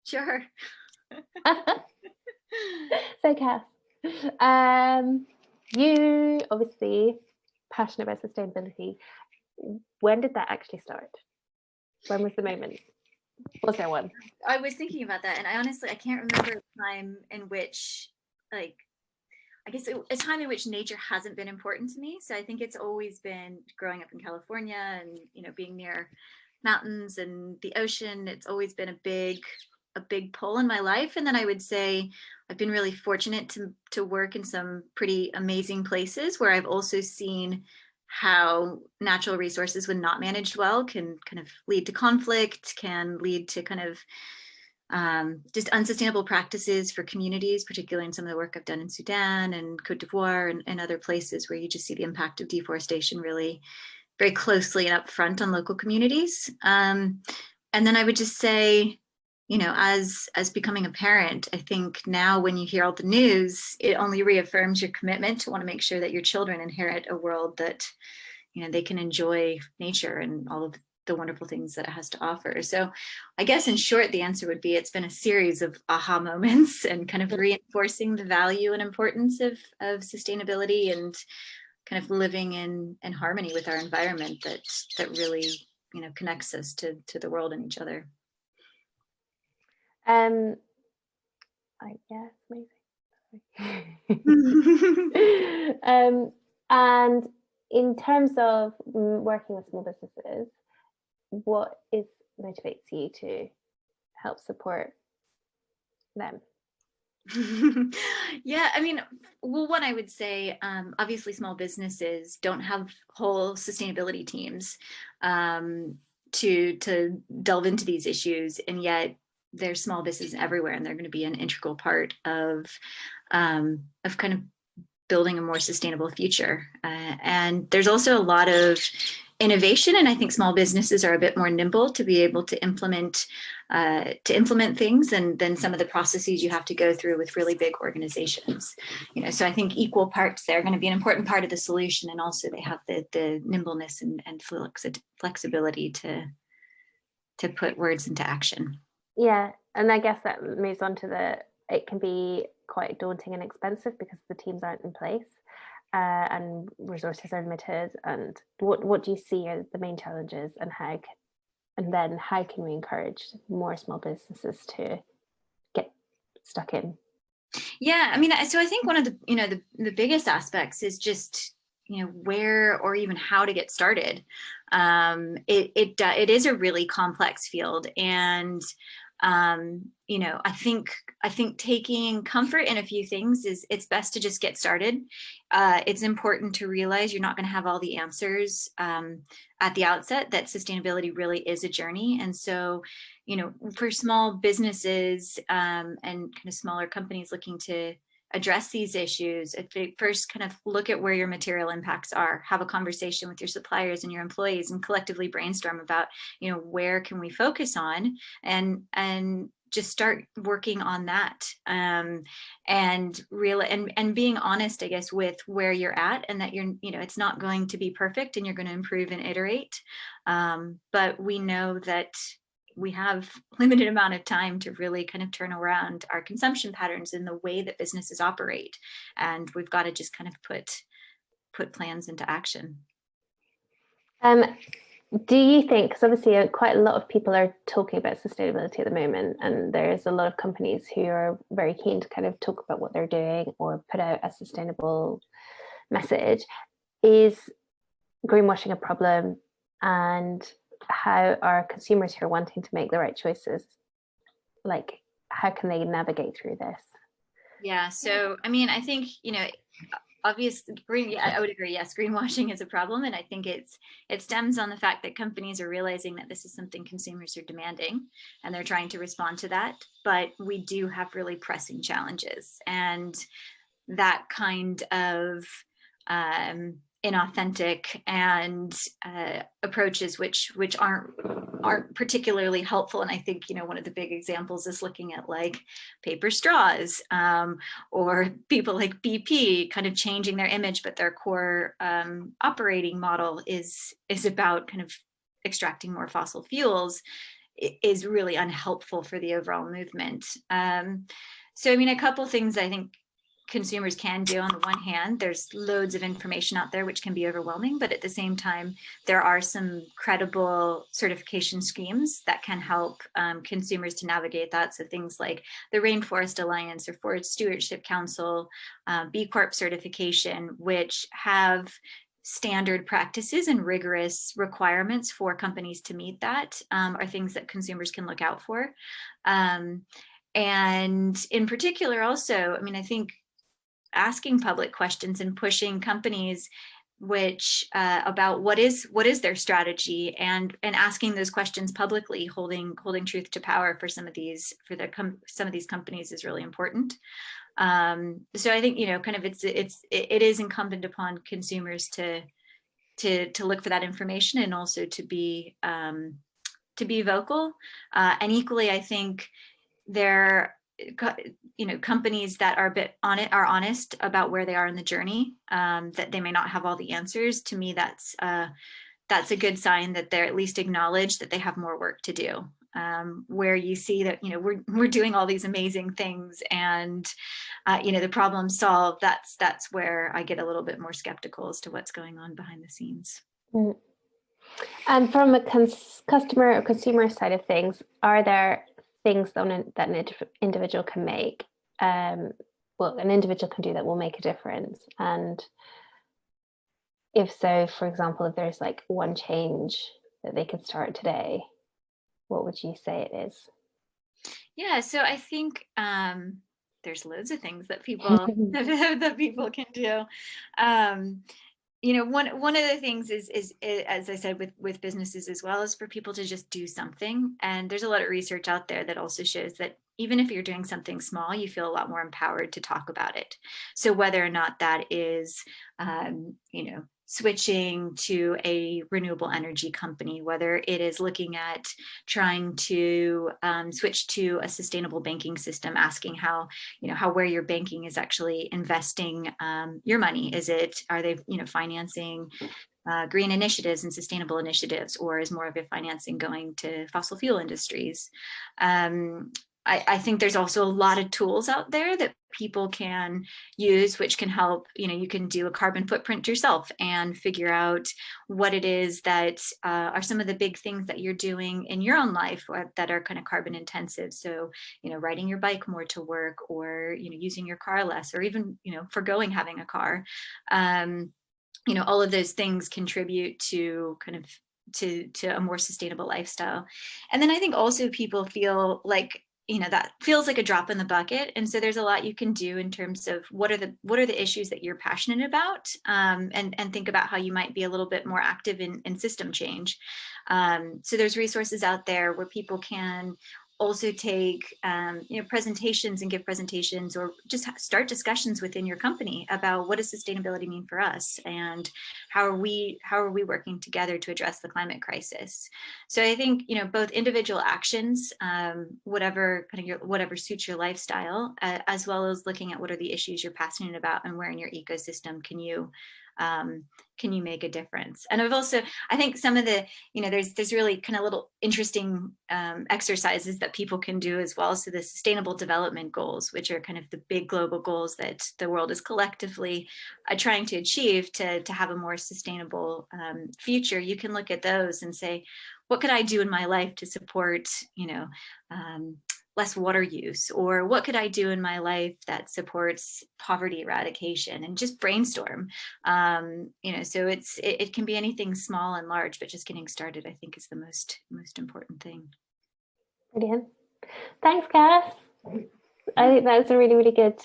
Sure. So Cass, you obviously passionate about sustainability. When did that actually start? When was the moment? Was there one? I was thinking about that, and I can't remember a time in which, like, I guess a time in which nature hasn't been important to me. So I think it's always been growing up in California and, being near mountains and the ocean. It's always been a big pull in my life. And then I would say I've been really fortunate to work in some pretty amazing places where I've also seen how natural resources, when not managed well, can kind of lead to conflict, can lead to kind of just unsustainable practices for communities, particularly in some of the work I've done in Sudan and Cote d'Ivoire and other places where you just see the impact of deforestation really very closely and upfront on local communities. And then I would just say, as becoming a parent, I think now when you hear all the news, it only reaffirms your commitment to want to make sure that your children inherit a world that, they can enjoy nature and all of the wonderful things that it has to offer. So I guess in short, the answer would be it's been a series of aha moments and kind of reinforcing the value and importance of sustainability and kind of living in harmony with our environment that really, connects us to the world and each other. I guess maybe. And in terms of working with small businesses, what motivates you to help support them? Yeah, I mean, well, one, I would say, obviously small businesses don't have whole sustainability teams to delve into these issues, and yet there's small businesses everywhere, and they're going to be an integral part of kind of building a more sustainable future. And there's also a lot of innovation, and I think small businesses are a bit more nimble to be able to implement things than some of the processes you have to go through with really big organizations. So I think equal parts, they're going to be an important part of the solution, and also they have the nimbleness and flexibility to put words into action. Yeah, and I guess that moves on to it can be quite daunting and expensive because the teams aren't in place. And resources are limited. And what do you see are the main challenges, and how can we encourage more small businesses to get stuck in? Yeah, I mean, so I think one of the the biggest aspects is just where or even how to get started. It is a really complex field, and I think taking comfort in a few things it's best to just get started. It's important to realize you're not going to have all the answers at the outset, that sustainability really is a journey. And so, for small businesses and kind of smaller companies looking to address these issues, if they first kind of look at where your material impacts are, have a conversation with your suppliers and your employees, and collectively brainstorm about, where can we focus on, and just start working on that, and being honest, I guess, with where you're at, and that it's not going to be perfect, and you're going to improve and iterate. But we know that we have limited amount of time to really kind of turn around our consumption patterns in the way that businesses operate. And we've got to just kind of put plans into action. Do you think, because obviously quite a lot of people are talking about sustainability at the moment, and there's a lot of companies who are very keen to kind of talk about what they're doing or put out a sustainable message, is greenwashing a problem? And how are consumers who are wanting to make the right choices, like, how can they navigate through this? Yeah, so I mean, I think obviously, I would agree. Yes, greenwashing is a problem, and I think it stems on the fact that companies are realizing that this is something consumers are demanding, and they're trying to respond to that. But we do have really pressing challenges, and that kind of inauthentic and approaches which aren't particularly helpful. And I think one of the big examples is looking at like paper straws, or people like BP kind of changing their image, but their core operating model is about kind of extracting more fossil fuels. is really unhelpful for the overall movement. So, I mean, a couple things I think consumers can do. On the one hand, there's loads of information out there which can be overwhelming, but at the same time, there are some credible certification schemes that can help consumers to navigate that. So things like the Rainforest Alliance or Forest Stewardship Council, B Corp certification, which have standard practices and rigorous requirements for companies to meet that, are things that consumers can look out for. And in particular also, I mean, I think asking public questions and pushing companies which about what is their strategy, and asking those questions publicly, holding truth to power for some of these companies is really important. So I think, you know, kind of it is incumbent upon consumers to look for that information, and also to be vocal. And equally, I think you know, companies that are a bit are honest about where they are in the journey, that they may not have all the answers. To me, that's a good sign that they're at least acknowledge that they have more work to do. Where you see that, you know, we're doing all these amazing things, and you know, the problem solved, that's where I get a little bit more skeptical as to what's going on behind the scenes. Mm. And from a customer or consumer side of things, are there things that an individual can make, well, an individual can do that will make a difference? And if so, for example, if there's like one change that they could start today, what would you say it is? Yeah, so I think there's loads of things that people that people can do. You know, one of the things is as I said, with businesses as well, is for people to just do something. And there's a lot of research out there that also shows that even if you're doing something small, you feel a lot more empowered to talk about it. So whether or not that is, you know, switching to a renewable energy company, whether it is looking at trying to switch to a sustainable banking system, asking how, you know, where your banking is actually investing your money. Are they, you know, financing green initiatives and sustainable initiatives, or is more of your financing going to fossil fuel industries? I think there's also a lot of tools out there that people can use, which can help. You know, you can do a carbon footprint yourself and figure out what it is that are some of the big things that you're doing in your own life that are kind of carbon intensive. So, you know, riding your bike more to work, or, you know, using your car less, or even, you know, forgoing having a car. You know, all of those things contribute to kind of to a more sustainable lifestyle. And then I think also people feel like, you know, that feels like a drop in the bucket. And so there's a lot you can do in terms of what are the issues that you're passionate about, and think about how you might be a little bit more active in system change. So there's resources out there where people can also take you know, presentations, and give presentations, or just start discussions within your company about what does sustainability mean for us, and how are we working together to address the climate crisis. So I think, you know, both individual actions, whatever suits your lifestyle, as well as looking at what are the issues you're passionate about, and where in your ecosystem can you make a difference. And I think some of the, you know, there's really kind of little interesting exercises that people can do as well. So the Sustainable Development Goals, which are kind of the big global goals that the world is collectively trying to achieve to have a more sustainable future. You can look at those and say, what could I do in my life to support, you know, less water use, or what could I do in my life that supports poverty eradication, and just brainstorm. You know, so it can be anything small and large, but just getting started, I think, is the most important thing. Brilliant. Thanks, Cass. I think that's a really, really good